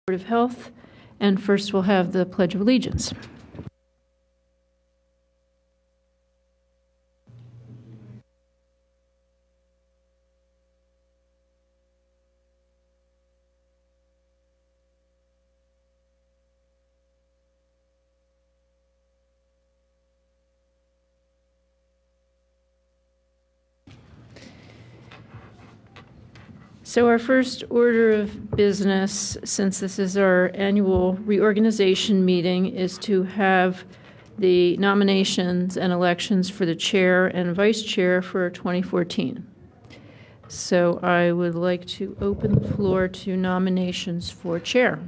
Board of Health. And first we'll have the Pledge of Allegiance. So our first order of business, since this is our annual reorganization meeting, is to have the nominations and elections for the chair and vice chair for 2014. So I would like to open the floor to nominations for chair.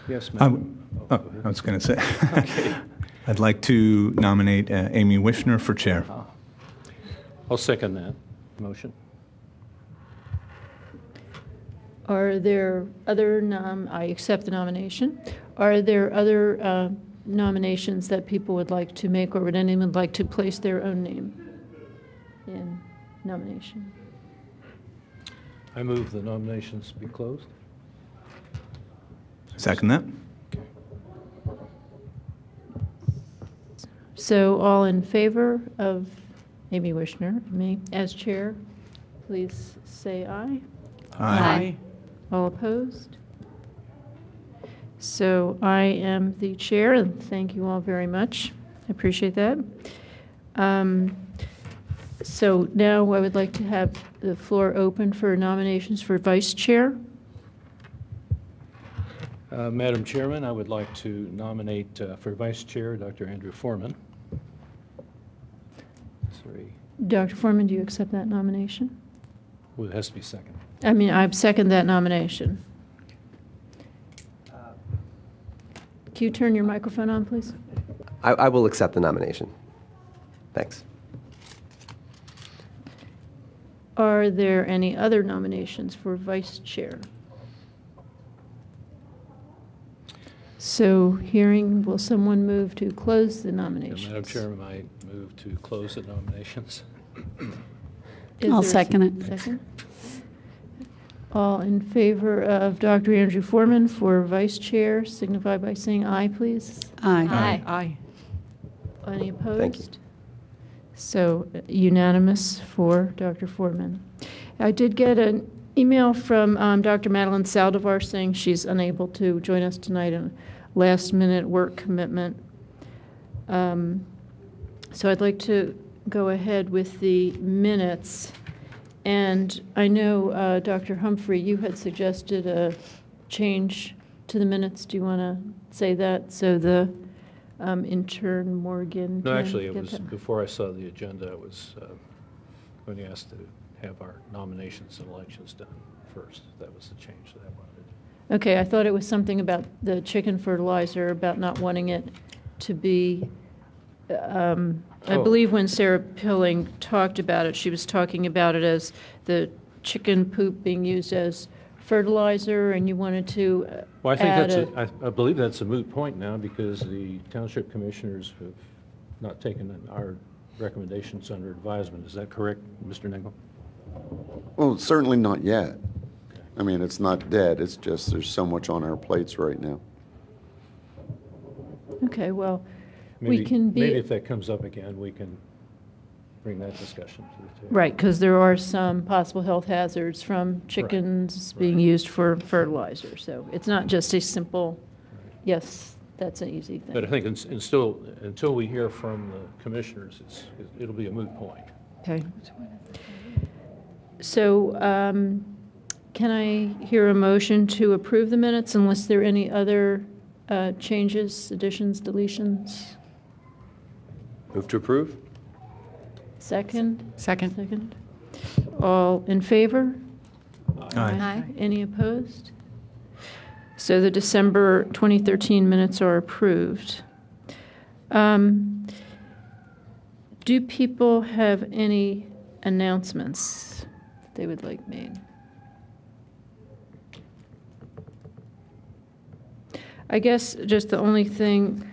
Yes, ma'am. I was going to say, okay. I'd like to nominate Amy Wishner for chair. I'll second that motion. Are there other, I accept the nomination. Are there other nominations that people would like to make, or would anyone like to place their own name in nomination? I move the nominations be closed. Second that. So all in favor of Amy Wishner, me, as chair, please say aye. Aye. All opposed? So I am the chair, and thank you all very much. I appreciate that. So now I would like to have the floor open for nominations for vice chair. Madam Chairman, I would like to nominate for vice chair Dr. Andrew Foreman. Sorry. Dr. Foreman, do you accept that nomination? Well, it has to be second. I mean, I second that nomination. Can you turn your microphone on, please? I will accept the nomination. Thanks. Are there any other nominations for vice chair? So hearing, will someone move to close the nominations? Madam Chairman, I move to close the nominations. I'll second it. Second? All in favor of Dr. Andrew Foreman for vice chair, signify by saying aye, please. Aye. Aye. Any opposed? Thank you. So unanimous for Dr. Foreman. I did get an email from Dr. Madeline Saldivar saying she's unable to join us tonight in a last-minute work commitment. So I'd like to go ahead with the minutes. And I know, Dr. Humphrey, you had suggested a change to the minutes. Do you want to say that so the intern Morgan No, can actually, it get was that? before I saw the agenda. I was going to ask to have our nominations and elections done first. That was the change that I wanted. Okay, I thought it was something about the chicken fertilizer, about not wanting it to be, I believe when Sarah Pilling talked about it, she was talking about it as the chicken poop being used as fertilizer, and you wanted to Well, I think add I believe that's a moot point now because the township commissioners have not taken our recommendations under advisement. Is that correct, Mr. Nagel? Well, certainly not yet. I mean, it's not dead. It's just there's so much on our plates right now. Okay, well, Maybe, we can be... Maybe if that comes up again, we can bring that discussion to the table. Right, because there are some possible health hazards from chickens being used for fertilizer. So it's not just a simple, yes, that's an easy thing. But I think until we hear from the commissioners, it'll be a moot point. Okay. So can I hear a motion to approve the minutes unless there are any other changes, additions, deletions? Move to approve? Second. Second. All in favor? Aye. Any opposed? So the December 2013 minutes are approved. Do people have any announcements they would like made? I guess just the only thing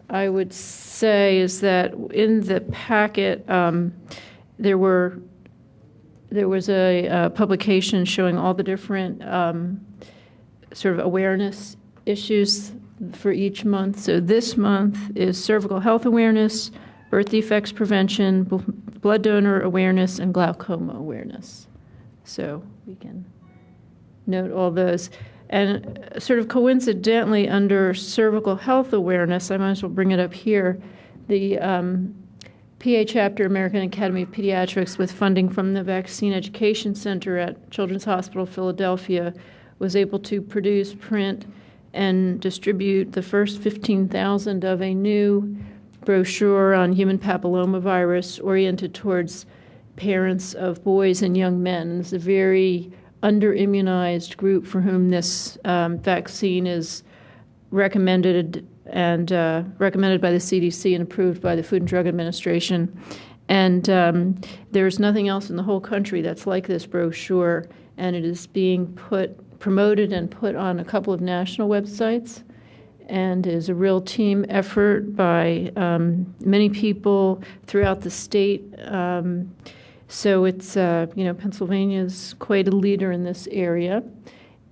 I would say is that in the packet, there was a publication showing all the different sort of awareness issues for each month. So this month is cervical health awareness, birth defects prevention, blood donor awareness, and glaucoma awareness. So we can note all those. And sort of coincidentally, under cervical health awareness, I might as well bring it up here, the PA Chapter, American Academy of Pediatrics, with funding from the Vaccine Education Center at Children's Hospital Philadelphia, was able to produce, print, and distribute the first 15,000 of a new brochure on human papillomavirus oriented towards parents of boys and young men. It's a very under-immunized group for whom this vaccine is recommended and recommended by the CDC and approved by the Food and Drug Administration. And there's nothing else in the whole country that's like this brochure, and it is being promoted and put on a couple of national websites, and is a real team effort by many people throughout the state. So it's, Pennsylvania's quite a leader in this area.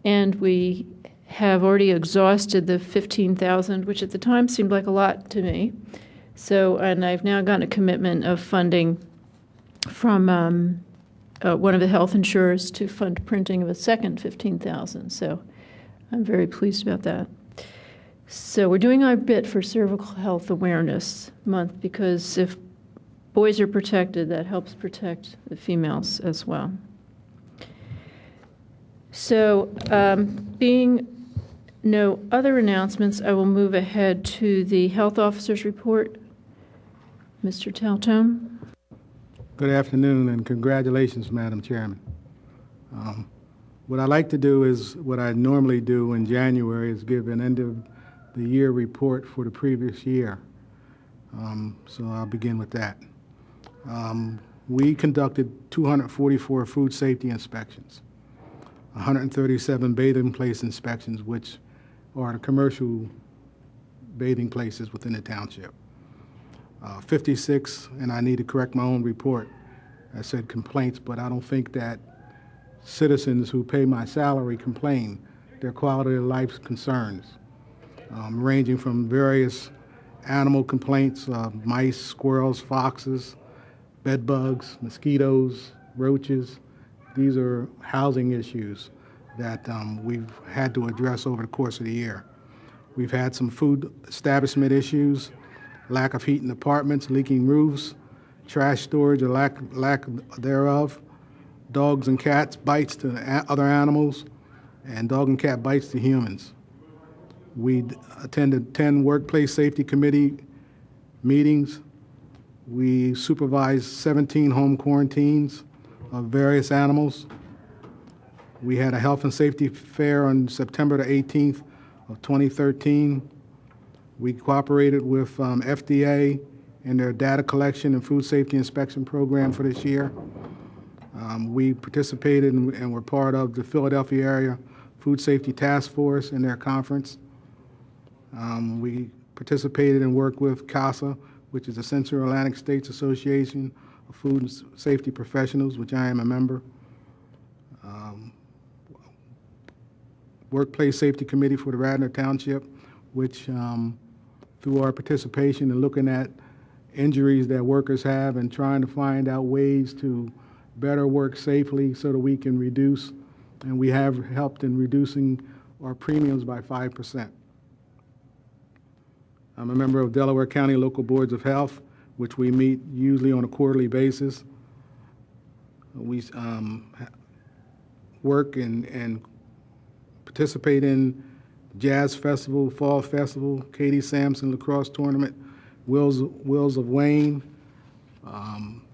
And we have already exhausted the 15,000, which at the time seemed like a lot to me. So, and I've now gotten a commitment of funding from one of the health insurers to fund printing of a second 15,000. So I'm very pleased about that. So we're doing our bit for Cervical Health Awareness Month, because if boys are protected, that helps protect the females as well. So being no other announcements, I will move ahead to the health officer's report. Mr. Taltone. Good afternoon and congratulations, Madam Chairman. What I like to do is what I normally do in January is give an end of the year report for the previous year. So I'll begin with that. We conducted 244 food safety inspections, 137 bathing place inspections, which are the commercial bathing places within the township. 56, and I need to correct my own report, I said complaints, but I don't think that citizens who pay my salary complain. Their quality of life concerns, ranging from various animal complaints, mice, squirrels, foxes, bed bugs, mosquitoes, roaches. These are housing issues that we've had to address over the course of the year. We've had some food establishment issues, lack of heat in apartments, leaking roofs, trash storage or lack thereof, dogs and cats bites to other animals, and dog and cat bites to humans. We attended 10 workplace safety committee meetings. We supervised 17 home quarantines of various animals. We had a health and safety fair on September the 18th of 2013. We cooperated with FDA in their data collection and food safety inspection program for this year. We participated and were part of the Philadelphia area Food Safety Task Force in their conference. We participated and worked with CASA, which is the Central Atlantic States Association of Food and Safety Professionals, which I am a member. Workplace Safety Committee for the Radnor Township, which through our participation in looking at injuries that workers have and trying to find out ways to better work safely so that we can reduce, and we have helped in reducing our premiums by 5%. I'm a member of Delaware County Local Boards of Health, which we meet usually on a quarterly basis. We work and participate in Jazz Festival, Fall Festival, Katie Sampson Lacrosse Tournament, Wills of Wayne.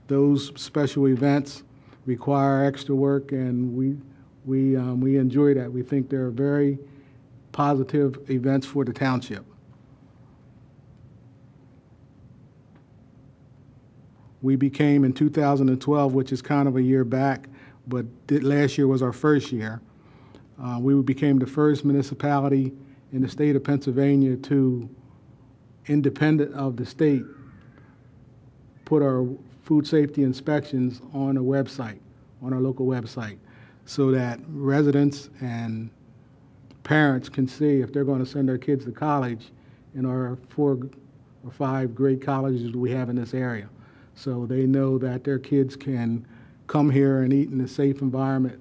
Those special events require extra work, and we enjoy that. We think they're very positive events for the township. We became in 2012, which is kind of a year back, but last year was our first year. We became the first municipality in the state of Pennsylvania to, independent of the state, put our food safety inspections on a website, on our local website, so that residents and parents can see if they're going to send their kids to college in our 4 or 5 great colleges we have in this area. So they know that their kids can come here and eat in a safe environment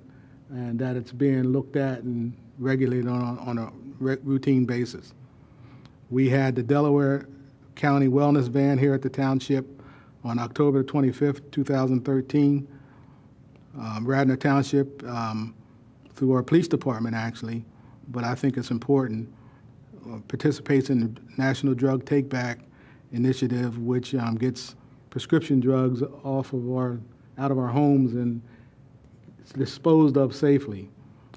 and that it's being looked at and regulated on a routine basis. We had the Delaware County Wellness Van here at the Township on October 25th, 2013. Radnor Township, through our police department actually, but I think it's important, participates in the National Drug Take Back Initiative, which gets prescription drugs out of our homes and disposed of safely,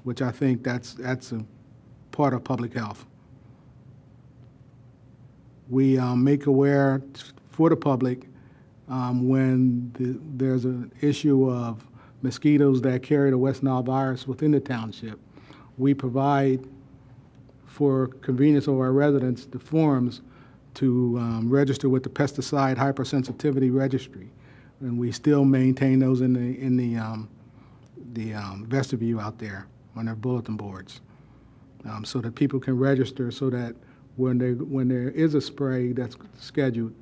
which I think that's a part of public health. We make aware for the public when there's an issue of mosquitoes that carry the West Nile virus within the township. We provide, for convenience of our residents, the forms to register with the pesticide hypersensitivity registry, and we still maintain those in the vestibule out there on their bulletin boards, so that people can register, so that when there is a spray that's scheduled,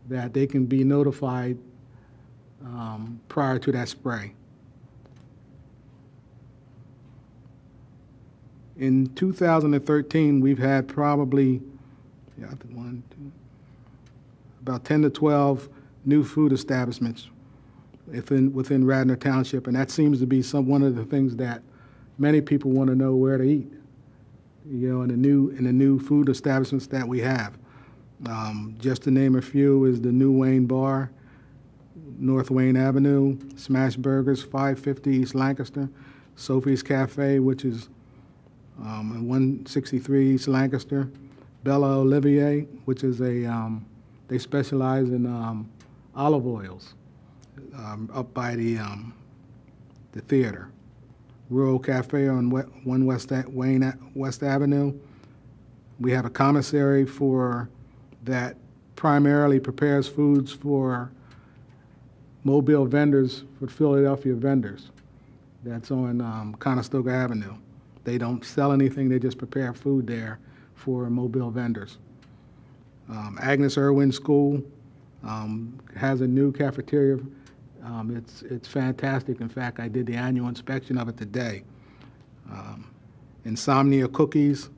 that they can be notified prior to that spray. In 2013, we've had probably about 10 to 12 new food establishments within Radnor Township, and that seems to be one of the things that many people want to know where to eat. In the new food establishments that we have. Just to name a few is the New Wayne Bar, North Wayne Avenue, Smash Burgers, 550 East Lancaster, Sophie's Cafe, which is 163 East Lancaster, Bella Olivier, which is they specialize in olive oils, up by the theater. Rural Cafe on 1 West Avenue. We have a commissary that primarily prepares foods for mobile vendors, for Philadelphia vendors. That's on Conestoga Avenue. They don't sell anything, they just prepare food there for mobile vendors. Agnes Irwin School has a new cafeteria. It's fantastic. In fact, I did the annual inspection of it today. Insomnia Cookies,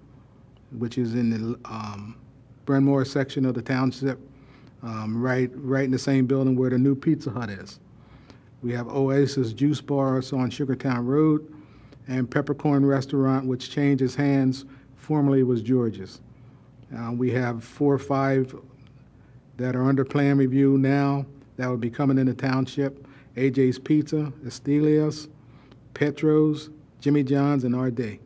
which is in the Brynmore section of the township, right in the same building where the new Pizza Hut is. We have Oasis Juice Bars on Sugartown Road, and Peppercorn Restaurant, which changes hands, formerly was George's. We have 4 or 5 that are under plan review now that will be coming in the township: AJ's Pizza, Estelios, Petro's, Jimmy John's, and RD.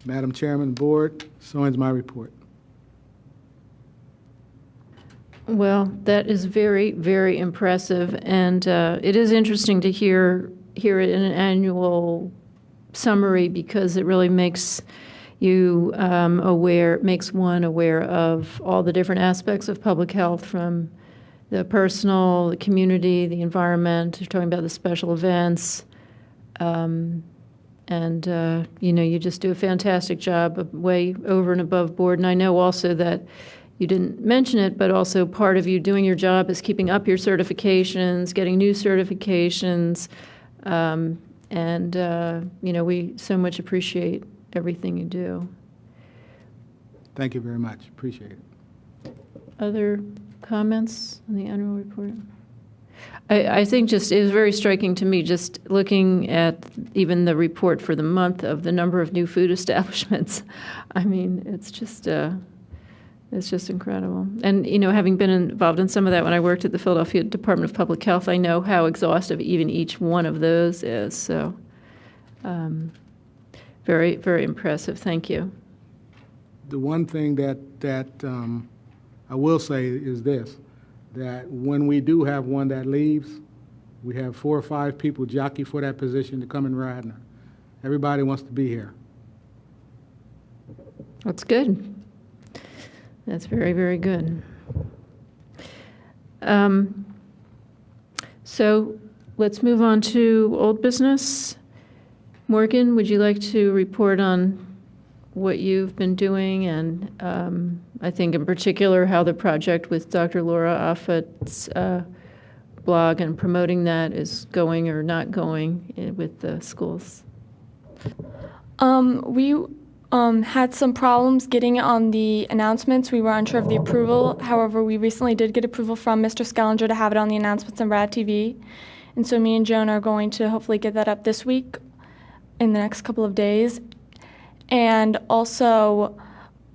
Madam Chairman, Board, so ends my report. Well, that is very, very impressive, and it is interesting to hear it in an annual summary, because it really makes you makes one aware of all the different aspects of public health, from the personal, the community, the environment. You're talking about the special events, and you just do a fantastic job, way over and above board. And I know also that you didn't mention it, but also part of you doing your job is keeping up your certifications, getting new certifications, we so much appreciate everything you do. Thank you very much. Appreciate it. Other comments on the annual report? I think just it was very striking to me, just looking at even the report for the month of the number of new food establishments. I mean, it's just incredible. And, having been involved in some of that when I worked at the Philadelphia Department of Public Health, I know how exhaustive even each one of those is. So very, very impressive. Thank you. The one thing that I will say is this, that when we do have one that leaves, we have 4 or 5 people jockey for that position to come in Radnor. Everybody wants to be here. That's good. That's very, very good. So let's move on to old business. Morgan, would you like to report on what you've been doing, and I think in particular how the project with Dr. Laura Offit's blog and promoting that is going or not going with the schools? We had some problems getting it on the announcements. We were unsure of the approval. However, we recently did get approval from Mr. Skellinger to have it on the announcements on Rad TV. And so me and Joan are going to hopefully get that up this week in the next couple of days. And also,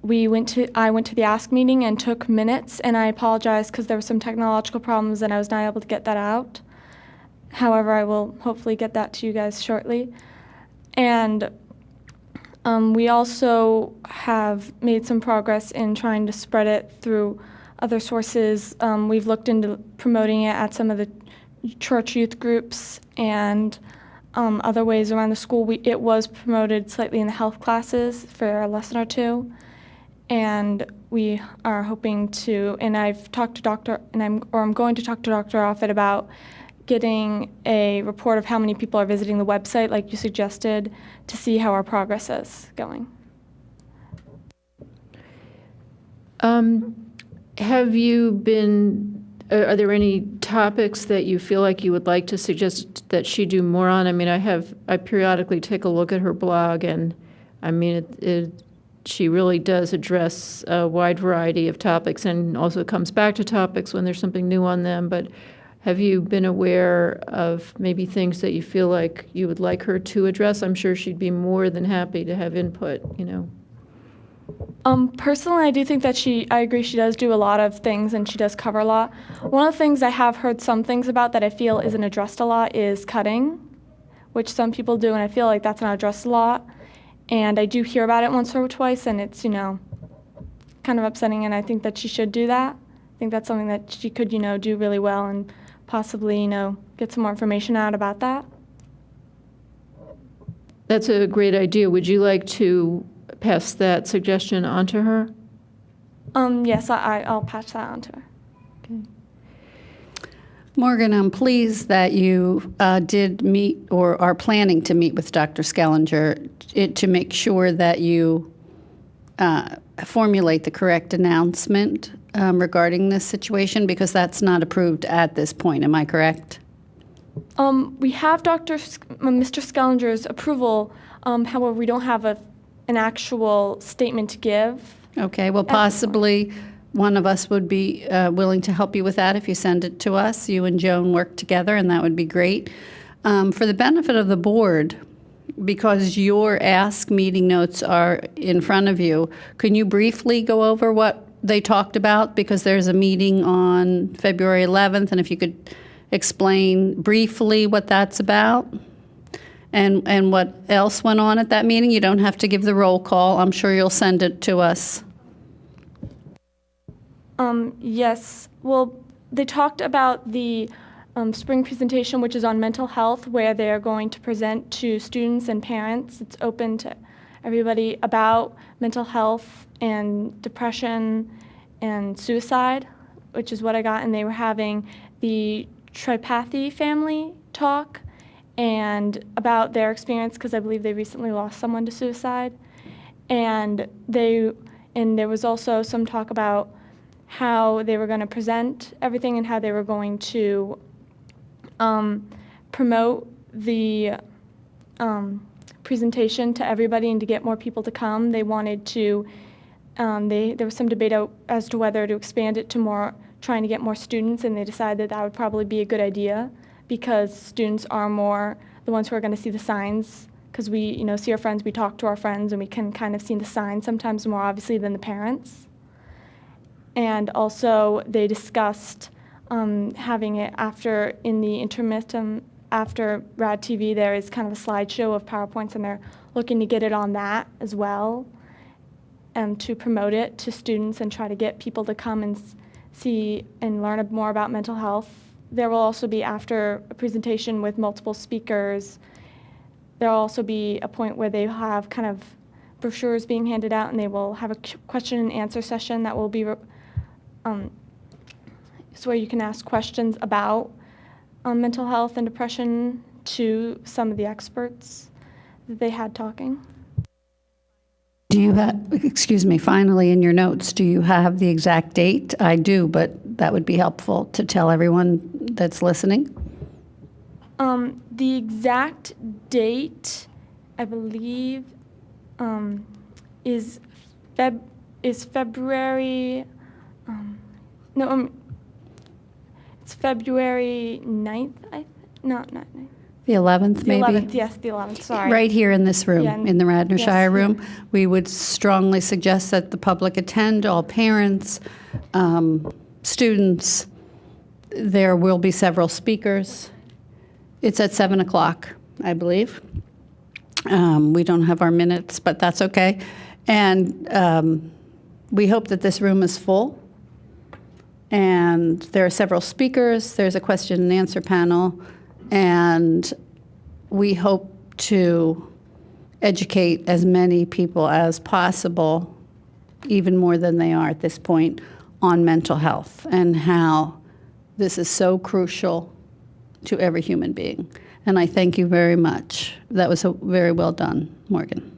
I went to the Ask meeting and took minutes, and I apologize because there were some technological problems and I was not able to get that out. However, I will hopefully get that to you guys shortly. And we also have made some progress in trying to spread it through other sources. We've looked into promoting it at some of the church youth groups and other ways around the school. It was promoted slightly in the health classes for a lesson or two, and we are hoping to. And I've talked to I'm going to talk to Dr. Offit about getting a report of how many people are visiting the website, like you suggested, to see how our progress is going. Have you been? Are there any topics that you feel like you would like to suggest that she do more on? I mean, I periodically take a look at her blog, and I mean, she really does address a wide variety of topics, and also comes back to topics when there's something new on them. But have you been aware of maybe things that you feel like you would like her to address? I'm sure she'd be more than happy to have input, you know. Personally, I do think that I agree she does do a lot of things and she does cover a lot. One of the things I have heard some things about that I feel isn't addressed a lot is cutting, which some people do, and I feel like that's not addressed a lot. And I do hear about it once or twice, and it's, kind of upsetting, and I think that she should do that. I think that's something that she could, do really well and possibly, get some more information out about that. That's a great idea. Would you like to pass that suggestion on to her? Yes, I'll pass that on to her. Okay. Morgan, I'm pleased that you did meet or are planning to meet with Dr. Skellinger to make sure that you formulate the correct announcement regarding this situation, because that's not approved at this point. Am I correct? We have Mr. Skellinger's approval. However, we don't have an actual statement to give. Okay, well, possibly one of us would be willing to help you with that if you send it to us. You and Joan work together, and that would be great. For the benefit of the board, because your Ask meeting notes are in front of you, can you briefly go over what they talked about? Because there's a meeting on February 11th, and if you could explain briefly what that's about and what else went on at that meeting. You don't have to give the roll call. I'm sure you'll send it to us. Yes. Well, they talked about the spring presentation, which is on mental health, where they're going to present to students and parents. It's open to everybody about mental health and depression and suicide, which is what I got. And they were having the Tripathy family talk and about their experience, because I believe they recently lost someone to suicide. And there was also some talk about how they were going to present everything and how they were going to promote the presentation to everybody and to get more people to come. They wanted to, there was some debate as to whether to expand it to trying to get more students, and they decided that would probably be a good idea, because students are more the ones who are going to see the signs, because we, see our friends, we talk to our friends, and we can kind of see the signs sometimes more obviously than the parents. And also they discussed having it in the intermittent after Rad TV, there is kind of a slideshow of PowerPoints, and they're looking to get it on that as well, to promote it to students and try to get people to come and see and learn more about mental health. There will also be, after a presentation with multiple speakers, there will also be a point where they have kind of brochures being handed out, and they will have a question and answer session that will be so where you can ask questions about mental health and depression to some of the experts that they had talking. Do you have, excuse me, finally in your notes, do you have the exact date? I do, but that would be helpful to tell everyone that's listening. The exact date, I believe, is February. It's February 9th. Not 9th. The 11th, The maybe? 11th, yes, the 11th, sorry. Right here in this room, Yeah, in the Radnor yes, Shire yeah. room. We would strongly suggest that the public attend, all parents, students. There will be several speakers. It's at 7 o'clock, I believe. We don't have our minutes, but that's okay. And we hope that this room is full. And there are several speakers. There's a question and answer panel. And we hope to educate as many people as possible, even more than they are at this point, on mental health and how this is so crucial to every human being. And I thank you very much. That was very well done, Morgan.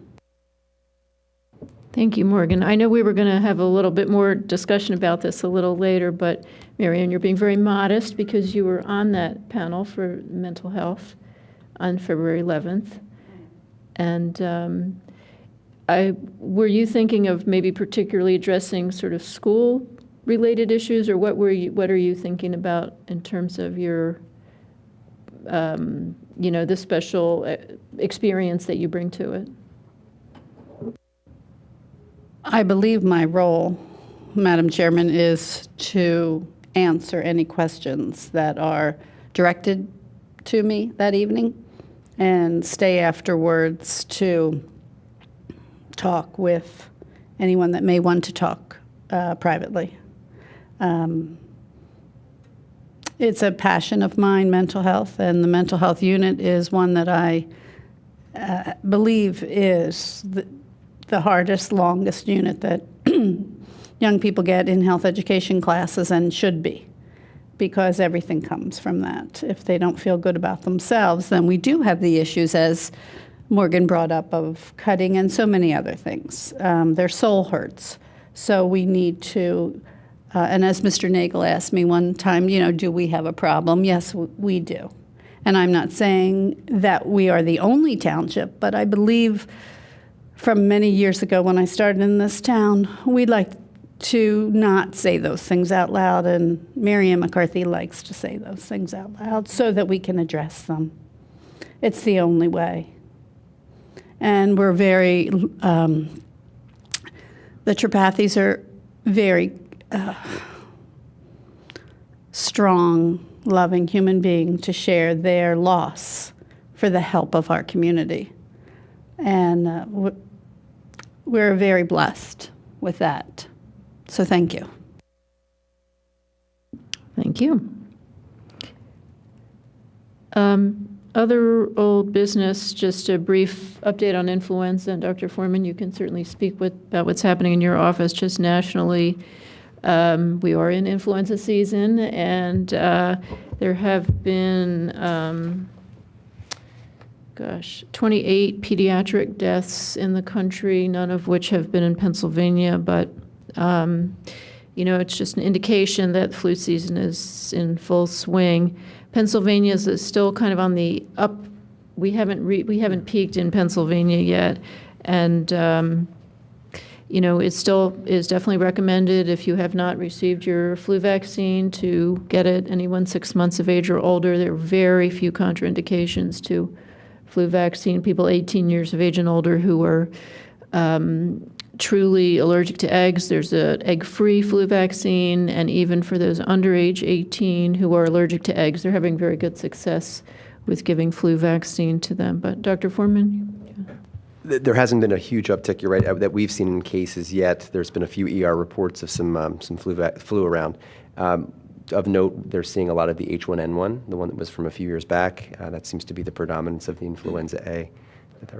Thank you, Morgan. I know we were going to have a little bit more discussion about this a little later, but Marianne, you're being very modest because you were on that panel for mental health on February 11th. And were you thinking of maybe particularly addressing sort of school-related issues, or what are you thinking about in terms of your, the special experience that you bring to it? I believe my role, Madam Chairman, is to answer any questions that are directed to me that evening and stay afterwards to talk with anyone that may want to talk privately. It's a passion of mine, mental health, and the mental health unit is one that I believe is the hardest, longest unit that young people get in health education classes, and should be, because everything comes from that. If they don't feel good about themselves, then we do have the issues, as Morgan brought up, of cutting and so many other things. Their soul hurts. So we need to, and as Mr. Nagel asked me one time, do we have a problem? Yes, we do. And I'm not saying that we are the only township, but I believe from many years ago when I started in this town, we'd like to not say those things out loud, and Marianne McCarthy likes to say those things out loud so that we can address them. It's the only way. And we're very, the Tripathis are very strong, loving human being to share their loss for the help of our community. And we're very blessed with that. So thank you. Thank you. Other old business, just a brief update on influenza. And Dr. Foreman, you can certainly speak about what's happening in your office just nationally. We are in influenza season, and there have been 28 pediatric deaths in the country, none of which have been in Pennsylvania, but it's just an indication that flu season is in full swing. Pennsylvania is still kind of on the up. We haven't peaked in Pennsylvania yet, and it still is definitely recommended if you have not received your flu vaccine to get it. Anyone 6 months of age or older, there are very few contraindications to flu vaccine. People 18 years of age and older who are truly allergic to eggs, there's an egg-free flu vaccine, and even for those under age 18 who are allergic to eggs, they're having very good success with giving flu vaccine to them. But Dr. Foreman? There hasn't been a huge uptick, you're right, that we've seen in cases yet. There's been a few ER reports of some flu around. Of note, they're seeing a lot of the H1N1, the one that was from a few years back. That seems to be the predominance of the influenza A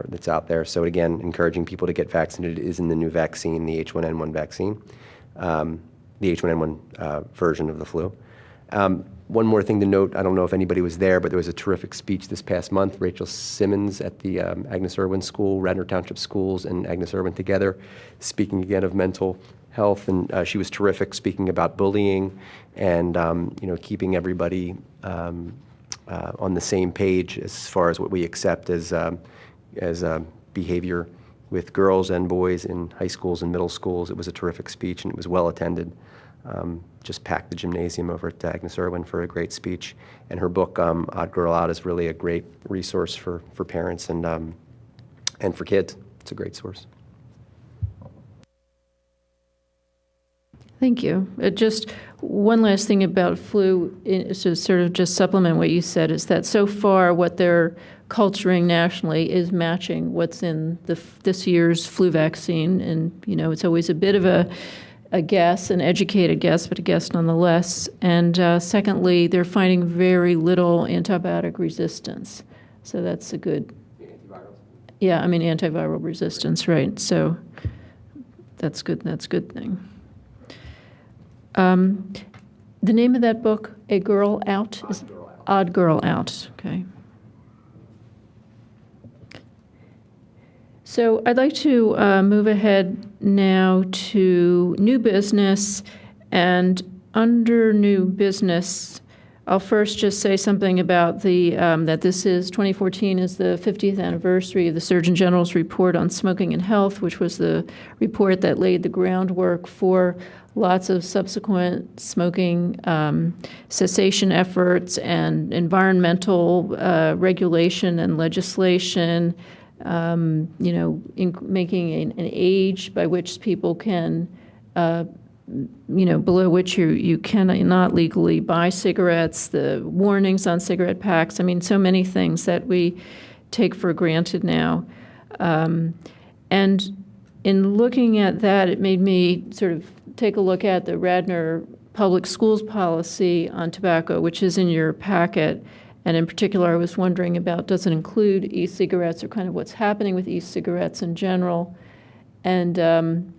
that's out there. So again, encouraging people to get vaccinated is in the new vaccine, the H1N1 vaccine, the H1N1 version of the flu. One more thing to note, I don't know if anybody was there, but there was a terrific speech this past month. Rachel Simmons at the Agnes Irwin School, Radnor Township Schools, and Agnes Irwin together, speaking again of mental health, and she was terrific, speaking about bullying and keeping everybody on the same page as far as what we accept as behavior with girls and boys in high schools and middle schools. It was a terrific speech, and it was well attended. Just packed the gymnasium over at Agnes Irwin for a great speech. And her book, Odd Girl Out, is really a great resource for parents and for kids. It's a great source. Thank you. Just one last thing about flu, to sort of just supplement what you said, is that so far what they're culturing nationally is matching what's in this year's flu vaccine. And, it's always a bit of a guess, an educated guess, but a guess nonetheless. And secondly, they're finding very little antibiotic resistance. So that's a good... Antivirals? Yeah, antiviral resistance, right. So that's good. That's a good thing. The name of that book, A Girl Out? Odd Girl Out. Okay. So I'd like to move ahead now to new business, and under new business, I'll first just say something about that this is 2014 is the 50th anniversary of the Surgeon General's report on smoking and health, which was the report that laid the groundwork for lots of subsequent smoking cessation efforts and environmental regulation and legislation. Making an age by which people can, below which you cannot legally buy cigarettes, the warnings on cigarette packs. So many things that we take for granted now. And in looking at that, it made me sort of take a look at the Radnor Public Schools policy on tobacco, which is in your packet. And in particular, I was wondering about, does it include e-cigarettes, or kind of what's happening with e-cigarettes in general? And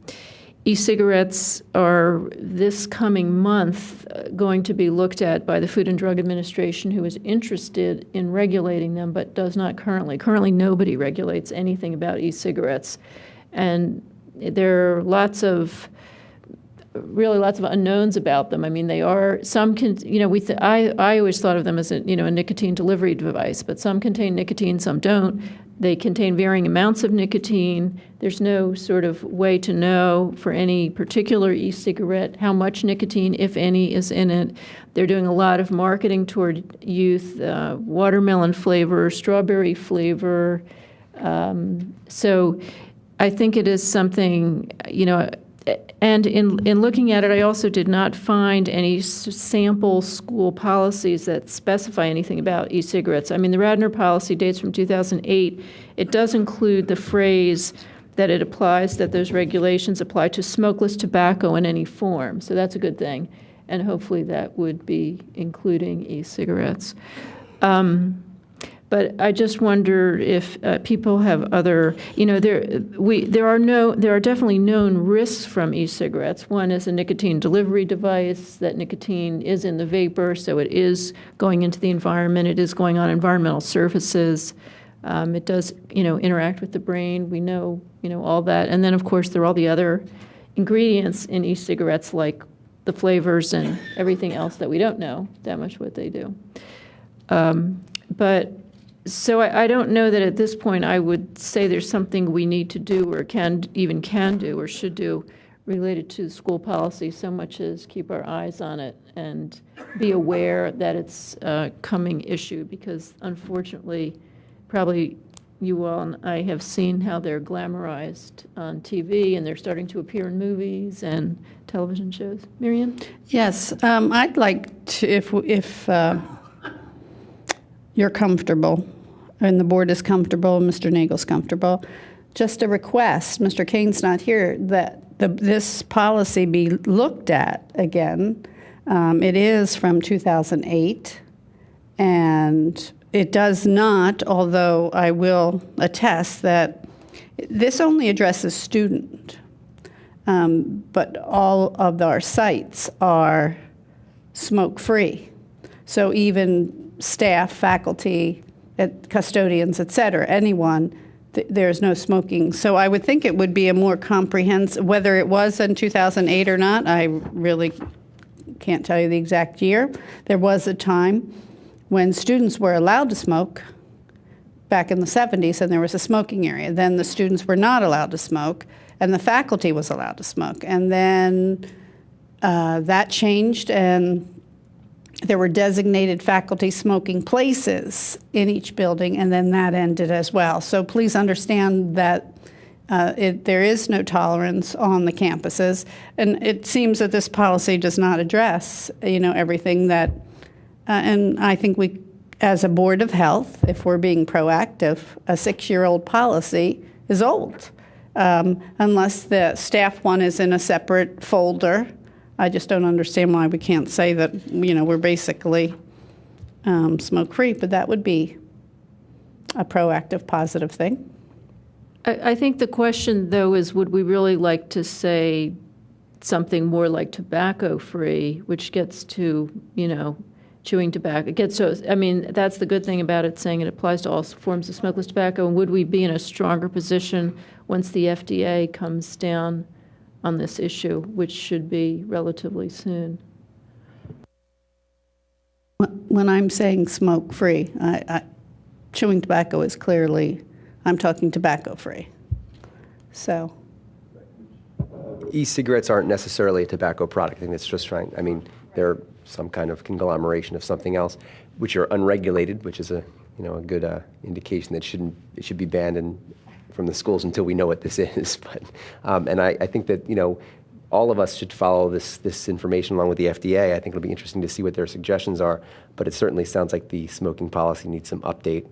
e-cigarettes are this coming month going to be looked at by the Food and Drug Administration, who is interested in regulating them, but does not currently. Currently, nobody regulates anything about e-cigarettes. And there are really lots of unknowns about them. They are, some can, I always thought of them as a nicotine delivery device, but some contain nicotine, some don't. They contain varying amounts of nicotine. There's no sort of way to know for any particular e-cigarette how much nicotine, if any, is in it. They're doing a lot of marketing toward youth, watermelon flavor, strawberry flavor. So I think it is something, and in looking at it, I also did not find any sample school policies that specify anything about e-cigarettes. The Radnor policy dates from 2008. It does include the phrase that it applies, that those regulations apply to smokeless tobacco in any form. So that's a good thing. And hopefully that would be including e-cigarettes. But I just wonder if people have other, there are definitely known risks from e-cigarettes. One is a nicotine delivery device, that nicotine is in the vapor, so it is going into the environment. It is going on environmental surfaces. It does, interact with the brain. We know, all that. And then, of course, there are all the other ingredients in e-cigarettes, like the flavors and everything else that we don't know that much what they do. So I don't know that at this point I would say there's something we need to do or can do or should do related to school policy, so much as keep our eyes on it and be aware that it's a coming issue, because unfortunately, probably you all and I have seen how they're glamorized on TV, and they're starting to appear in movies and television shows. Miriam? Yes, I'd like to, if you're comfortable, and the board is comfortable, Mr. Nagel's comfortable, just a request, Mr. Kane's not here, that this policy be looked at again. It is from 2008, and it does not, although I will attest that this only addresses student, but all of our sites are smoke-free. So even staff, faculty, custodians, et cetera, anyone, there's no smoking. So I would think it would be a more comprehensive, whether it was in 2008 or not, I really can't tell you the exact year. There was a time when students were allowed to smoke back in the 70s, and there was a smoking area. Then the students were not allowed to smoke, and the faculty was allowed to smoke. And then that changed, and there were designated faculty smoking places in each building, and then that ended as well. So please understand that there is no tolerance on the campuses, and it seems that this policy does not address, everything that, and I think we, as a Board of Health, if we're being proactive, a 6-year-old policy is old, unless the staff one is in a separate folder. I just don't understand why we can't say that, we're basically smoke-free, but that would be a proactive, positive thing. I think the question, though, is would we really like to say something more like tobacco-free, which gets to, chewing tobacco. That's the good thing about it, saying it applies to all forms of smokeless tobacco. And would we be in a stronger position once the FDA comes down on this issue, which should be relatively soon? When I'm saying smoke-free, chewing tobacco is clearly, I'm talking tobacco-free. So. E-cigarettes aren't necessarily a tobacco product. I think it's just they're some kind of conglomeration of something else, which are unregulated, which is a good indication that it should be banned from the schools until we know what this is. But and I think that all of us should follow this information along with the FDA. I think it'll be interesting to see what their suggestions are. But it certainly sounds like the smoking policy needs some update.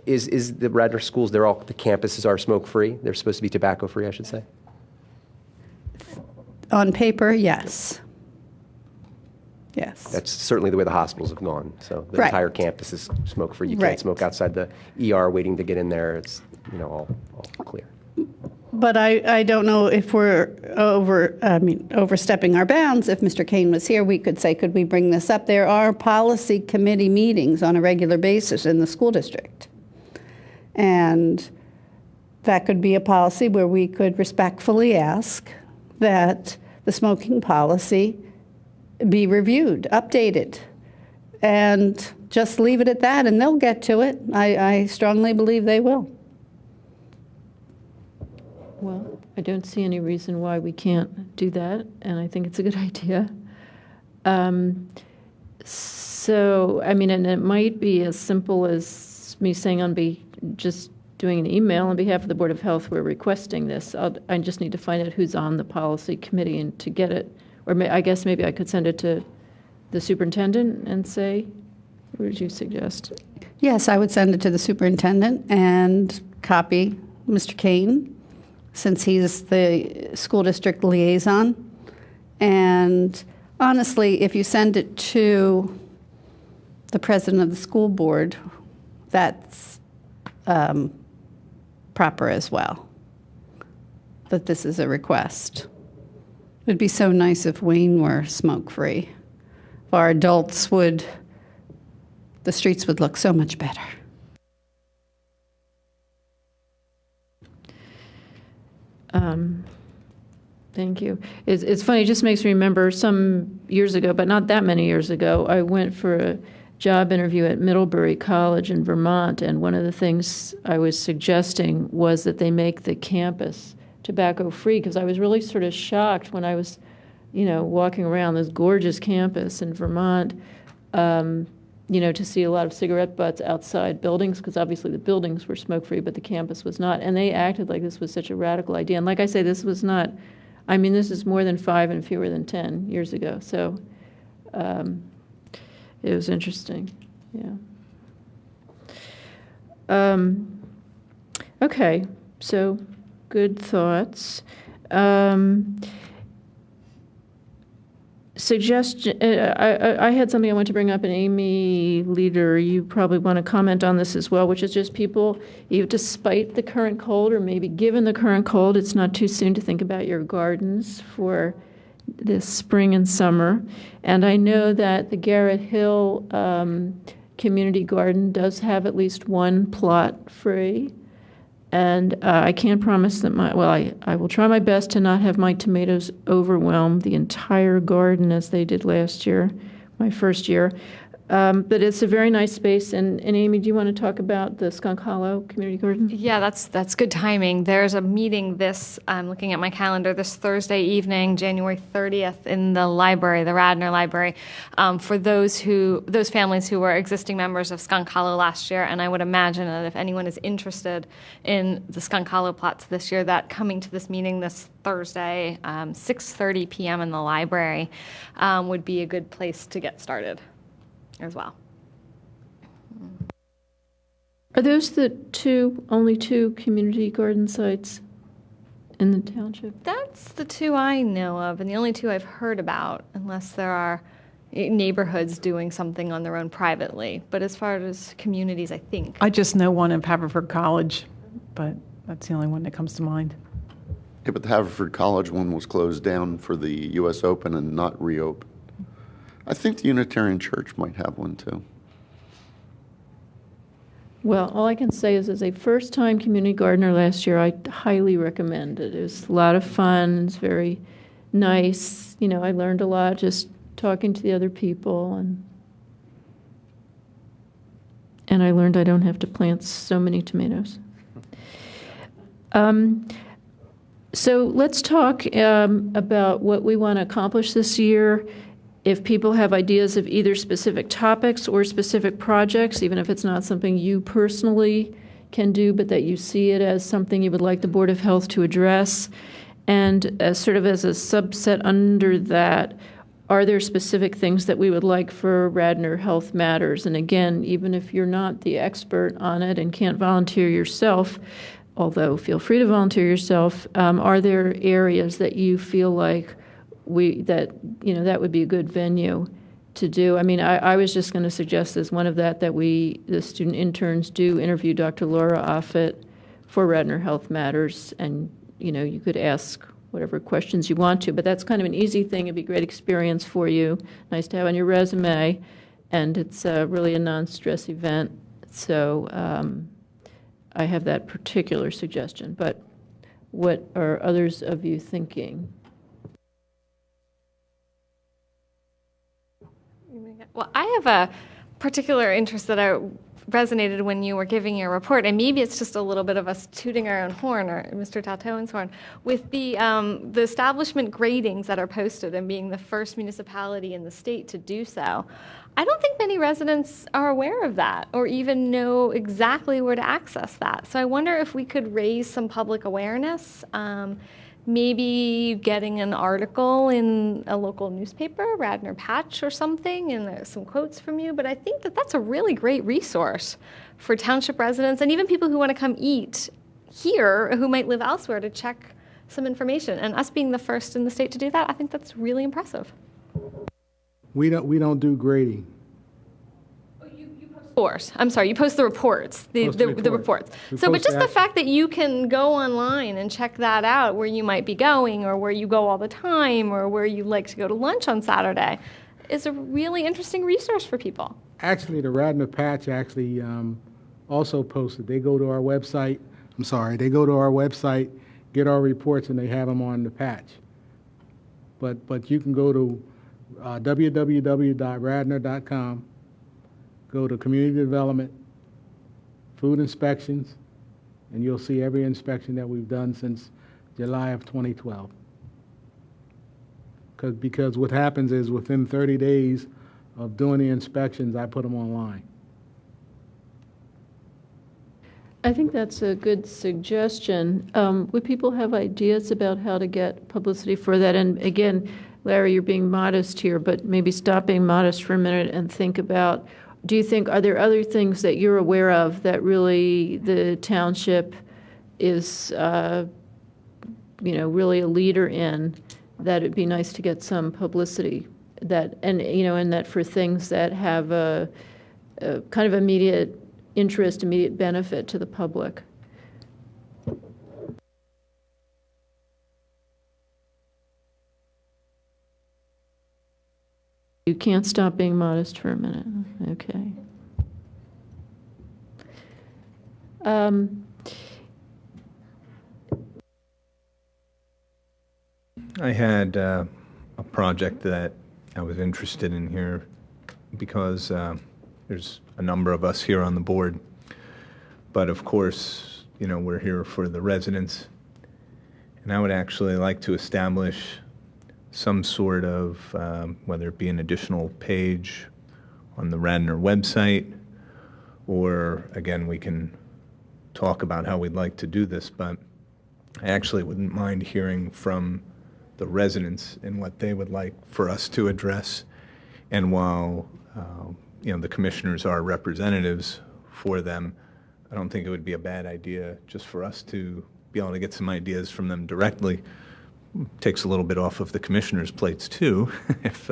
Is the Radnor schools? The campuses are smoke-free. They're supposed to be tobacco-free, I should say. On paper, yes. Yes. That's certainly the way the hospitals have gone. So the Right. entire campus is smoke-free. You Right. can't smoke outside the ER waiting to get in there. It's all clear. But I don't know if we're overstepping our bounds. If Mr. Kane was here, we could say, could we bring this up? There are policy committee meetings on a regular basis in the school district. And that could be a policy where we could respectfully ask that the smoking policy be reviewed, updated, and just leave it at that, and they'll get to it. I strongly believe they will. Well, I don't see any reason why we can't do that, and I think it's a good idea. And it might be as simple as me saying just doing an email on behalf of the Board of Health, we're requesting this. I just need to find out who's on the policy committee and to get it. Or I guess maybe I could send it to the superintendent and say, what did you suggest? Yes, I would send it to the superintendent and copy Mr. Kane, since he's the school district liaison. And honestly, if you send it to the president of the school board, that's proper as well, that this is a request. It would be so nice if Wayne were smoke-free. If our adults the streets would look so much better. Thank you. It's funny, it just makes me remember some years ago, but not that many years ago, I went for a job interview at Middlebury College in Vermont, and one of the things I was suggesting was that they make the campus tobacco-free, because I was really sort of shocked when I was, walking around this gorgeous campus in Vermont, to see a lot of cigarette butts outside buildings, because obviously the buildings were smoke-free, but the campus was not. And they acted like this was such a radical idea. And like I say, this was not, this is more than 5 and fewer than 10 years ago. So it was interesting, yeah. Okay, so good thoughts. Suggestion, I had something I want to bring up, and Amy Leader, you probably want to comment on this as well, which is just people, despite the current cold, or maybe given the current cold, it's not too soon to think about your gardens for this spring and summer. And I know that the Garrett Hill Community Garden does have at least one plot free. And I can't promise that I will try my best to not have my tomatoes overwhelm the entire garden as they did last year, my first year. But it's a very nice space. And Amy, do you want to talk about the Skunk Hollow Community Garden? Yeah, that's good timing. There's a meeting I'm looking at my calendar, this Thursday evening, January 30th, in the library, the Radnor Library, for those families who were existing members of Skunk Hollow last year. And I would imagine that if anyone is interested in the Skunk Hollow plots this year, that coming to this meeting this Thursday, 6:30 p.m. in the library, would be a good place to get started as well. Are those the only two community garden sites in the township? That's the two I know of, and the only two I've heard about, unless there are neighborhoods doing something on their own privately. But as far as communities, I think. I just know one in Haverford College, but that's the only one that comes to mind. Yeah, but the Haverford College one was closed down for the U.S. Open and not reopened. I think the Unitarian Church might have one too. Well, all I can say is, as a first-time community gardener last year, I highly recommend it. It was a lot of fun. It's very nice. You know, I learned a lot just talking to the other people, and I learned I don't have to plant so many tomatoes. So let's talk about what we want to accomplish this year. If people have ideas of either specific topics or specific projects, even if it's not something you personally can do, but that you see it as something you would like the Board of Health to address, and sort of as a subset under that, are there specific things that we would like for Radnor Health Matters? And again, even if you're not the expert on it and can't volunteer yourself, although feel free to volunteer yourself, are there areas that you feel like that would be a good venue to do? I mean, I was just going to suggest as one of that the student interns do interview Dr. Laura Offit for Radnor Health Matters, and you could ask whatever questions you want to, but that's kind of an easy thing. It'd be a great experience for you, nice to have on your resume, and it's really a non-stress event. So I have that particular suggestion, but what are others of you thinking? Well, I have a particular interest that resonated when you were giving your report, and maybe it's just a little bit of us tooting our own horn, or Mr. Tautoan's horn, with the establishment gradings that are posted and being the first municipality in the state to do so. I don't think many residents are aware of that or even know exactly where to access that. So I wonder if we could raise some public awareness. Maybe getting an article in a local newspaper, Radnor Patch or something, and there's some quotes from you. But I think that that's a really great resource for township residents and even people who want to come eat here who might live elsewhere to check some information. And us being the first in the state to do that, I think that's really impressive. We don't do grading. I'm sorry, you post the reports, the reports. But just the fact that you can go online and check that out, where you might be going or where you go all the time or where you like to go to lunch on Saturday, is a really interesting resource for people. Actually, the Radnor Patch also posted. They go to our website. They go to our website, get our reports, and they have them on the patch. But you can go to www.radnor.com. Go to Community Development, Food Inspections, and you'll see every inspection that we've done since July of 2012. Because what happens is within 30 days of doing the inspections, I put them online. I think that's a good suggestion. Would people have ideas about how to get publicity for that? And again, Larry, you're being modest here, but maybe stop being modest for a minute and think about, are there other things that you're aware of that really the township is, really a leader in, that it'd be nice to get some publicity and that for things that have a kind of immediate interest, immediate benefit to the public? You, 'Cause- You can't stop being modest for a minute. Okay. I had a project that I was interested in here because there's a number of us here on the board. But of course, you know, we're here for the residents. And I would actually like to establish some sort of, whether it be an additional page on the Radnor website, or again, we can talk about how we'd like to do this, but I actually wouldn't mind hearing from the residents and what they would like for us to address. And while you know, the commissioners are representatives for them, I don't think it would be a bad idea just for us to be able to get some ideas from them directly. Takes a little bit off of the commissioners' plates too. If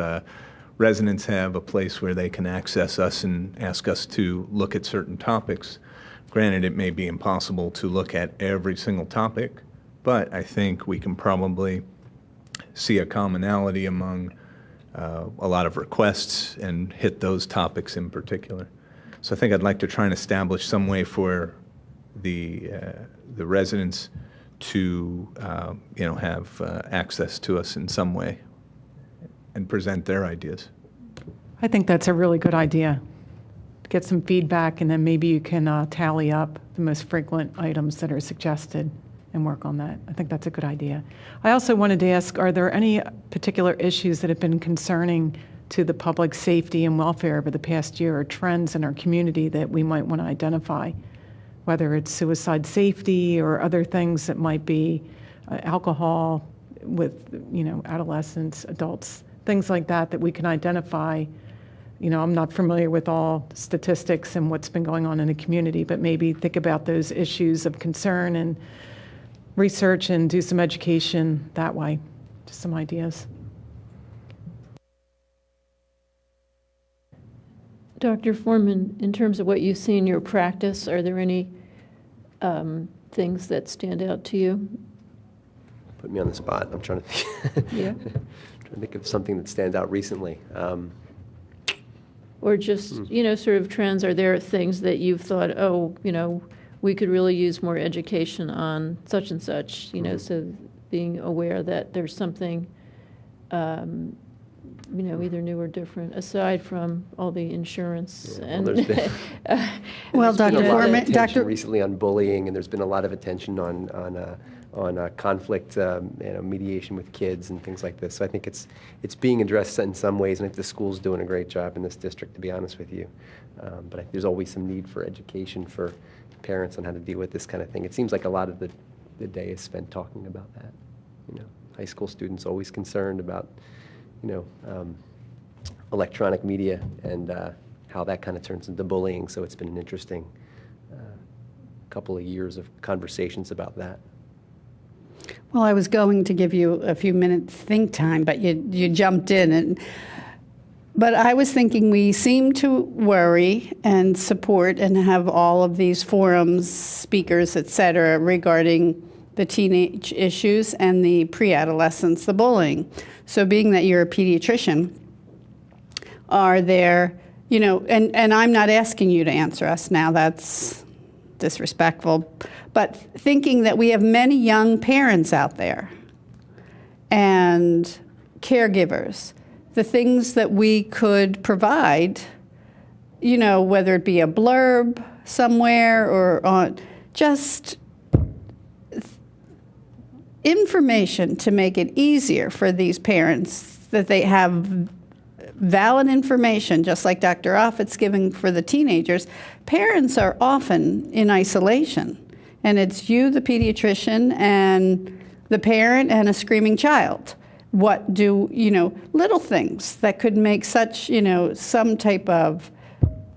residents have a place where they can access us and ask us to look at certain topics, granted it may be impossible to look at every single topic, but I think we can probably see a commonality among a lot of requests and hit those topics in particular. So I think I'd like to try and establish some way for the residents to you know, have access to us in some way and present their ideas. I think that's a really good idea. Get some feedback, and then maybe you can tally up the most frequent items that are suggested and work on that. I think that's a good idea. I also wanted to ask, are there any particular issues that have been concerning to the public safety and welfare over the past year, or trends in our community that we might want to identify, whether it's suicide safety or other things that might be alcohol with, you know, adolescents, adults, things like that, that we can identify. You know, I'm not familiar with all statistics and what's been going on in the community, but maybe think about those issues of concern and research and do some education that way. Just some ideas. Dr. Foreman, in terms of what you see in your practice, are there any things that stand out to you? Put me on the spot. I'm trying to think. Yeah. Trying to think of something that stands out recently. Or just, you know, sort of trends. Are there things that you've thought, oh, you know, we could really use more education on such and such, you know, so being aware that there's something, you know, either new or different, aside from all the insurance and. Well, Dr. Dr. Foreman, Dr. Recently on bullying, and there's been a lot of attention on conflict, you know, mediation with kids and things like this. So I think it's being addressed in some ways, and I think the school's doing a great job in this district, to be honest with you. But there's always some need for education for parents on how to deal with this kind of thing. It seems like a lot of the day is spent talking about that. You know, high school students always concerned about, you know, electronic media and how that kind of turns into bullying. So it's been an interesting couple of years of conversations about that. Well, I was going to give you a few minutes think time, but you jumped in. But I was thinking we seem to worry and support and have all of these forums, speakers, et cetera, regarding the teenage issues and the pre-adolescence, the bullying. So being that you're a pediatrician, are there, you know, and I'm not asking you to answer us now, that's disrespectful, but thinking that we have many young parents out there and caregivers, the things that we could provide, you know, whether it be a blurb somewhere or on just information to make it easier for these parents, that they have valid information, just like Dr. Offit's giving for the teenagers. Parents are often in isolation, and it's you, the pediatrician, and the parent and a screaming child. What do, you know, little things that could make such, you know, some type of,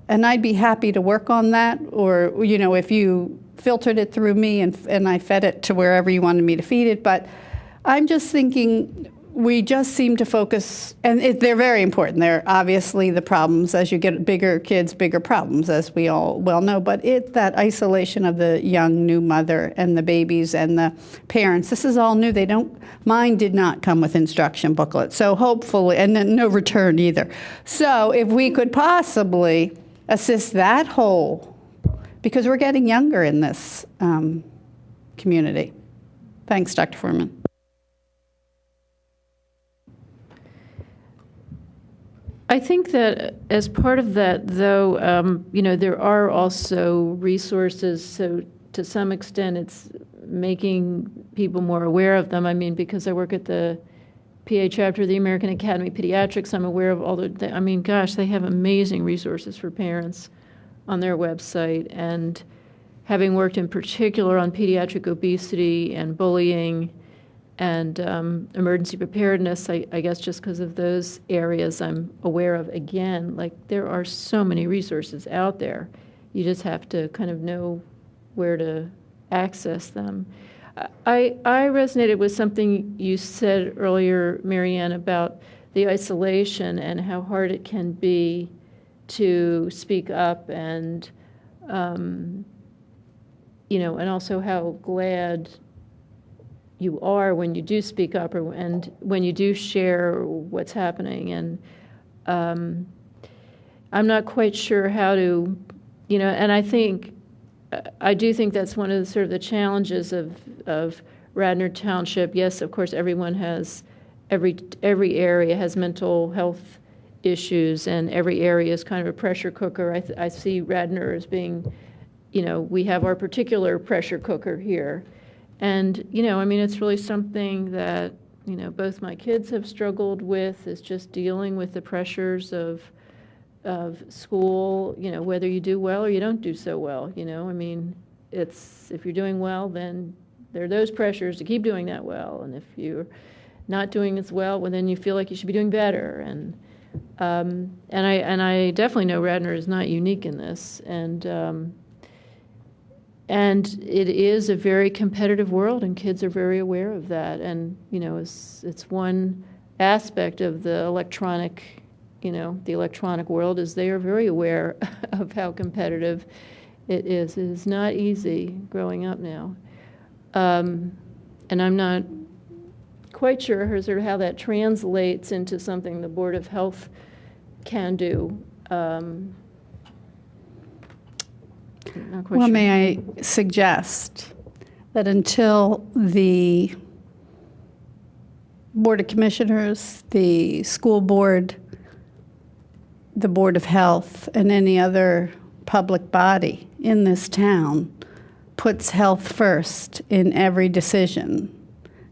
and I'd be happy to work on that, or, you know, if you filtered it through me and I fed it to wherever you wanted me to feed it. But I'm just thinking, we just seem to focus, and they're very important. They're obviously the problems. As you get bigger kids, bigger problems, as we all well know. But it's that isolation of the young new mother and the babies and the parents. This is all new. Mine did not come with instruction booklet. So hopefully, and then no return either. So if we could possibly assist that whole, because we're getting younger in this community. Thanks, Dr. Foreman. I think that as part of that, though, there are also resources. So to some extent, it's making people more aware of them. I mean, because I work at the PA chapter of the American Academy of Pediatrics, I'm aware of all gosh, they have amazing resources for parents on their website. And having worked in particular on pediatric obesity and bullying and emergency preparedness, I guess just because of those areas I'm aware of, again, there are so many resources out there. You just have to kind of know where to access them. I resonated with something you said earlier, Marianne, about the isolation and how hard it can be to speak up and, and also how glad you are when you do speak up and when you do share what's happening. And I'm not quite sure how to, and I do think that's one of the sort of the challenges of Radnor Township. Yes, of course, every area has mental health issues, and every area is kind of a pressure cooker. I see Radnor as being, we have our particular pressure cooker here. And, it's really something that, both my kids have struggled with, is just dealing with the pressures of school, whether you do well or you don't do so well, if you're doing well, then there are those pressures to keep doing that well. And if you're not doing as well, then you feel like you should be doing better. And I definitely know Radnor is not unique in this. And it is a very competitive world, and kids are very aware of that. And, it's one aspect of the electronic world is they are very aware of how competitive it is. It is not easy growing up now. And I'm not quite sure sort of how that translates into something the Board of Health can do. Well, may I suggest that until the Board of Commissioners, the school board, the Board of Health, and any other public body in this town puts health first in every decision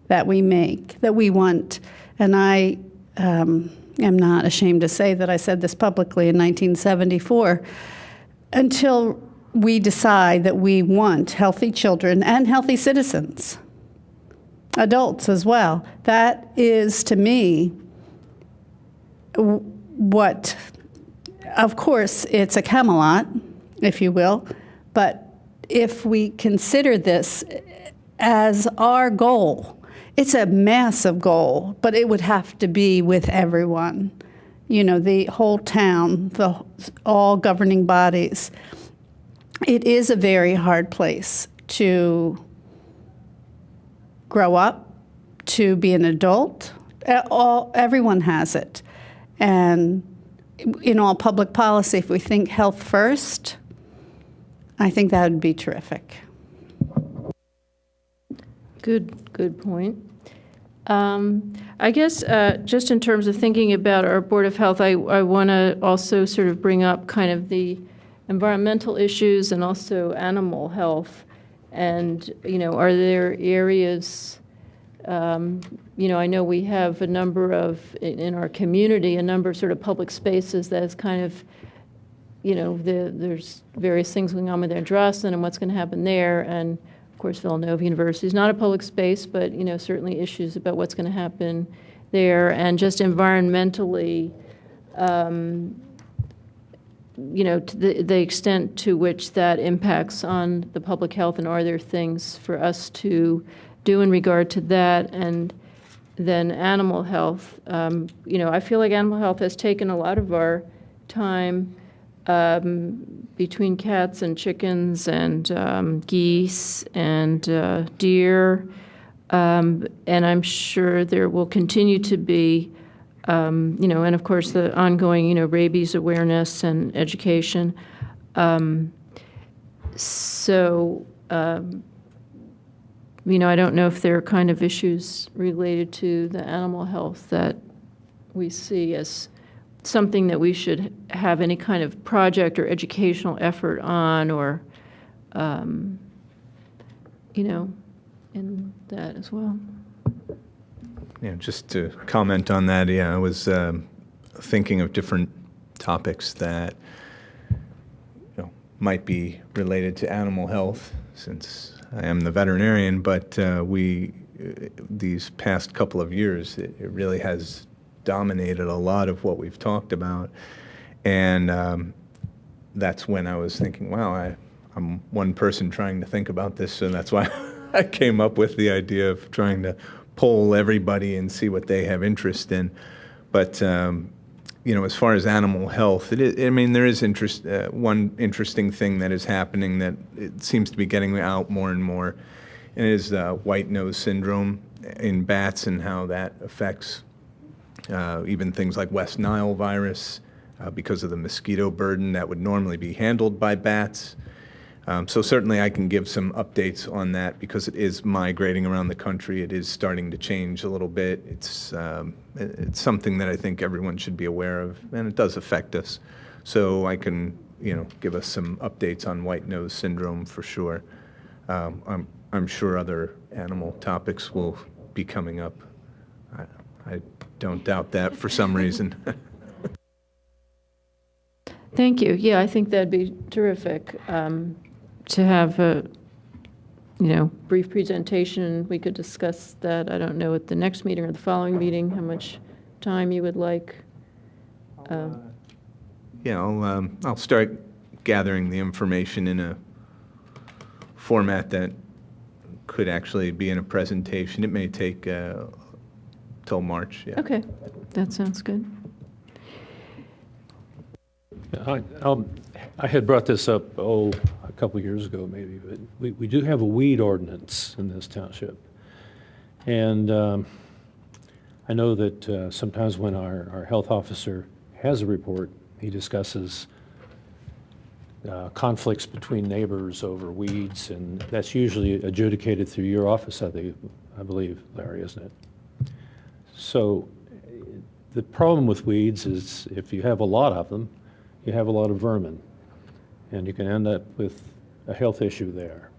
that we make, that we want, and I am not ashamed to say that I said this publicly in 1974, until we decide that we want healthy children and healthy citizens, adults as well. That is, to me, what, of course, it's a Camelot, if you will, but if we consider this as our goal, it's a massive goal, but it would have to be with everyone, the whole town, all governing bodies. It is a very hard place to grow up, to be an adult. Everyone has it. And in all public policy, if we think health first, I think that would be terrific. Good point. I guess just in terms of thinking about our Board of Health, I want to also sort of bring up kind of the environmental issues and also animal health. And, are there areas, I know we have a number of, in our community, a number of sort of public spaces that is kind of, there's various things going on with their Androsson and what's going to happen there. And, of course, Villanova University is not a public space, but, certainly issues about what's going to happen there. And just environmentally, to the extent to which that impacts on the public health, and are there things for us to do in regard to that? And than animal health. I feel like animal health has taken a lot of our time between cats and chickens and geese and deer. And I'm sure there will continue to be, and of course the ongoing, rabies awareness and education. I don't know if there are kind of issues related to the animal health that we see as something that we should have any kind of project or educational effort on, or, in that as well. Yeah, just to comment on that, I was thinking of different topics that might be related to animal health, since I am the veterinarian, but these past couple of years, it really has dominated a lot of what we've talked about. And that's when I was thinking, wow, I'm one person trying to think about this, so that's why I came up with the idea of trying to poll everybody and see what they have interest in. But as far as animal health, there is interest. One interesting thing that is happening that it seems to be getting out more and more, and it is white nose syndrome in bats and how that affects even things like West Nile virus because of the mosquito burden that would normally be handled by bats. So certainly I can give some updates on that because it is migrating around the country. It is starting to change a little bit. It's something that I think everyone should be aware of, and it does affect us. So I can, give us some updates on white nose syndrome for sure. I'm sure other animal topics will be coming up. I don't doubt that for some reason. Thank you. Yeah, I think that'd be terrific. To have a, brief presentation. We could discuss that, I don't know, at the next meeting or the following meeting, how much time you would like. I'll start gathering the information in a format that could actually be in a presentation. It may take till March. Yeah. Okay, that sounds good. I had brought this up, a couple years ago maybe, but we do have a weed ordinance in this township. And I know that sometimes when our health officer has a report, he discusses conflicts between neighbors over weeds, and that's usually adjudicated through your office, I believe, Larry, isn't it? So the problem with weeds is if you have a lot of them, you have a lot of vermin, and you can end up with a health issue there.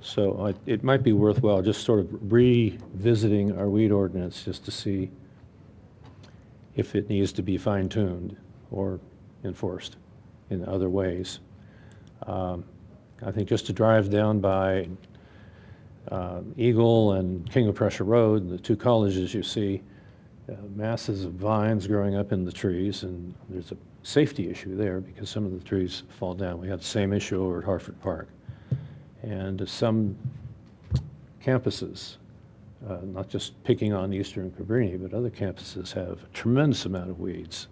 So it might be worthwhile just sort of revisiting our weed ordinance just to see if it needs to be fine-tuned or enforced in other ways. I think just to drive down by Eagle and King of Prussia Road, the two colleges you see, masses of vines growing up in the trees, and there's a safety issue there because some of the trees fall down. We have the same issue over at Hartford Park. And some campuses, not just picking on Eastern Cabrini, but other campuses have a tremendous amount of weeds.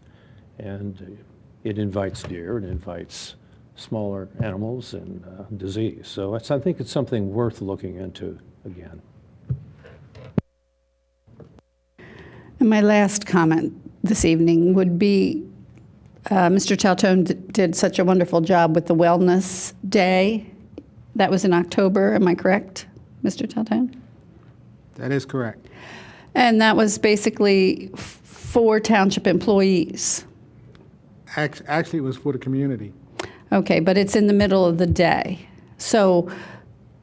And it invites deer, it invites smaller animals and disease. So I think it's something worth looking into again. And my last comment this evening would be Mr. Taltone did such a wonderful job with the Wellness Day. That was in October, am I correct, Mr. Taltone? That is correct. And that was basically for township employees. Actually, it was for the community. Okay, but it's in the middle of the day. So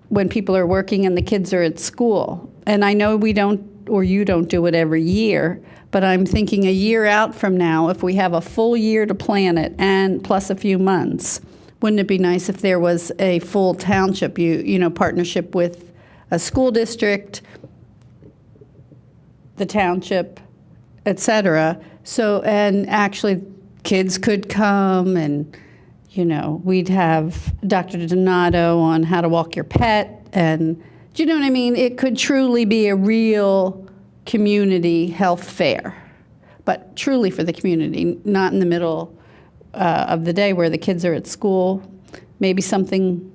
when people are working and the kids are at school, and I know we don't, or you don't do it every year, but I'm thinking a year out from now, if we have a full year to plan it and plus a few months, wouldn't it be nice if there was a full township, partnership with a school district, the township, et cetera? So, and actually kids could come and, we'd have Dr. Donato on how to walk your pet, and do you know what I mean? It could truly be a real community health fair, but truly for the community, not in the middle of the day where the kids are at school, maybe something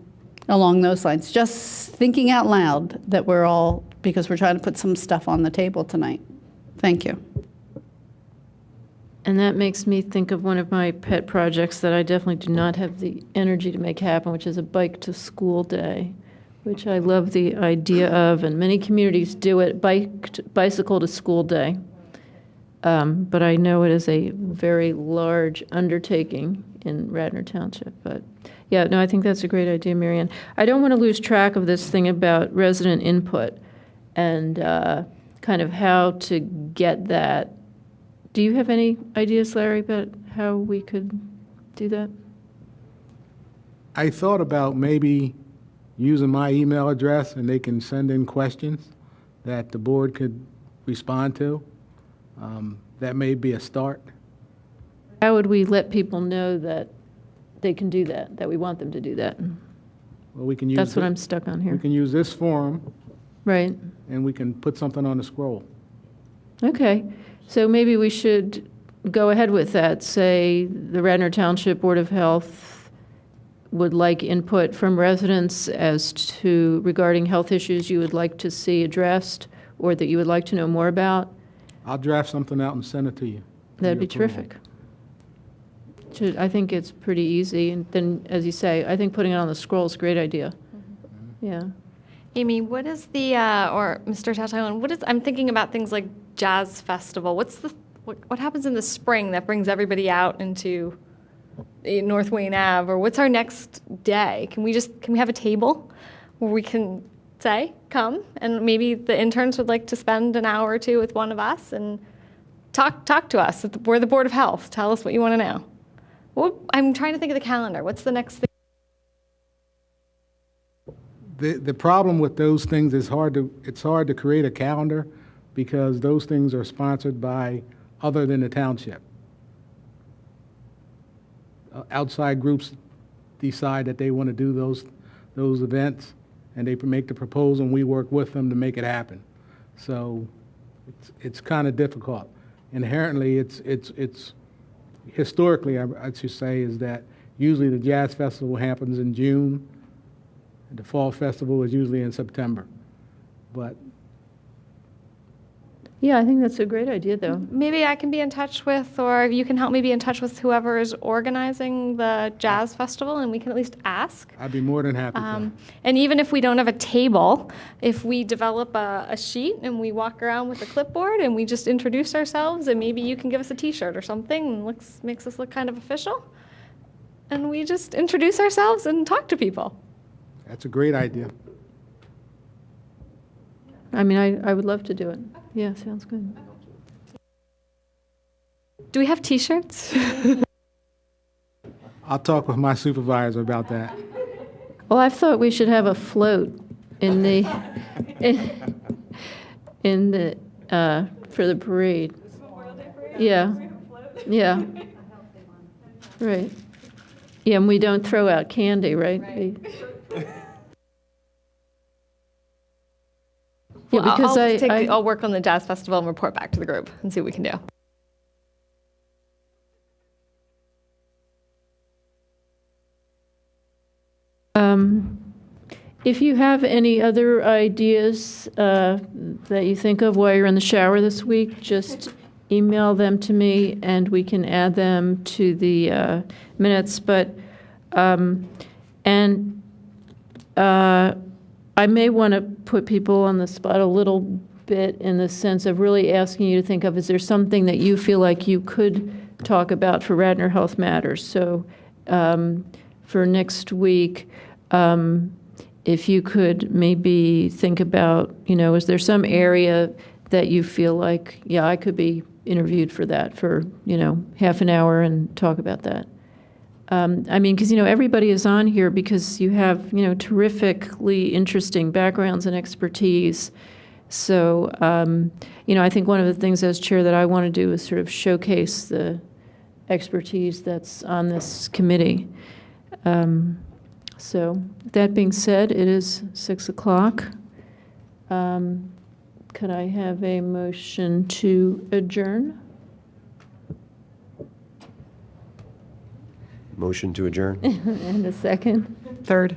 along those lines. Just thinking out loud that we're all, because we're trying to put some stuff on the table tonight. Thank you. And that makes me think of one of my pet projects that I definitely do not have the energy to make happen, which is a bike to school day, which I love the idea of, and many communities do it, bicycle to school day. But I know it is a very large undertaking in Radnor Township. But yeah, no, I think that's a great idea, Marianne. I don't want to lose track of this thing about resident input and kind of how to get that. Do you have any ideas, Larry, about how we could do that? I thought about maybe using my email address and they can send in questions that the board could respond to. That may be a start. How would we let people know that they can do that, that we want them to do that? Well, we can use That's what it- I'm stuck on here. We can use this forum Right. and we can put something on the scroll. Okay. So maybe we should go ahead with that. Say the Radnor Township Board of Health would like input from residents as to regarding health issues you would like to see addressed or that you would like to know more about. I'll draft something out and send it to you. for That'd your be approval. terrific. I think it's pretty easy. And then, as you say, I think putting it on the scroll is a great idea. Yeah. Amy, what is the, or Mr. Tatoan, I'm thinking about things like Jazz Festival. What happens in the spring that brings everybody out into North Wayne Ave? Or what's our next day? Can we have a table where we can say, come, and maybe the interns would like to spend an hour or two with one of us and talk to us. We're the Board of Health. Tell us what you want to know. Well, I'm trying to think of the calendar. What's the next thing? The problem with those things is it's hard to create a calendar because those things are sponsored by other than the township. Outside groups decide that they want to do those events, and they make the proposal, and we work with them to make it happen. So it's kind of difficult. Inherently, it's historically, I should say, is that usually the Jazz Festival happens in June. The Fall Festival is usually in September. But Yeah, I think that's a great idea, though. Maybe I can be in touch with, or you can help me be in touch with whoever is organizing the Jazz Festival, and we can at least ask. I'd be more than happy to. And even if we don't have a table, if we develop a sheet and we walk around with a clipboard and we just introduce ourselves, and maybe you can give us a T-shirt or something and makes us look kind of official, and we just introduce ourselves and talk to people. That's a great idea. I mean, I would love to do it. Yeah, sounds good. Do we have T-shirts? I'll talk with my supervisor about that. Well, I thought we should have a float in the, for the parade. Yeah, yeah. Right. Yeah, and we don't throw out candy, right? Yeah, Well, because I'll work on the Jazz Festival and report back to the group and see what we can do. If you have any other ideas that you think of while you're in the shower this week, just email them to me and we can add them to the minutes. But I may want to put people on the spot a little bit in the sense of really asking you to think of, is there something that you feel like you could talk about for Radnor Health Matters? So for next week, if you could maybe think about, is there some area that you feel like, yeah, I could be interviewed for that for, half an hour and talk about that? I mean, because, everybody is on here because you have, terrifically interesting backgrounds and expertise. So, I think one of the things as chair that I want to do is sort of showcase the expertise that's on this committee. So that being said, it is 6 o'clock. Could I have a motion to adjourn? Motion to adjourn. And a second? Third.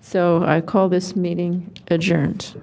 So I call this meeting adjourned.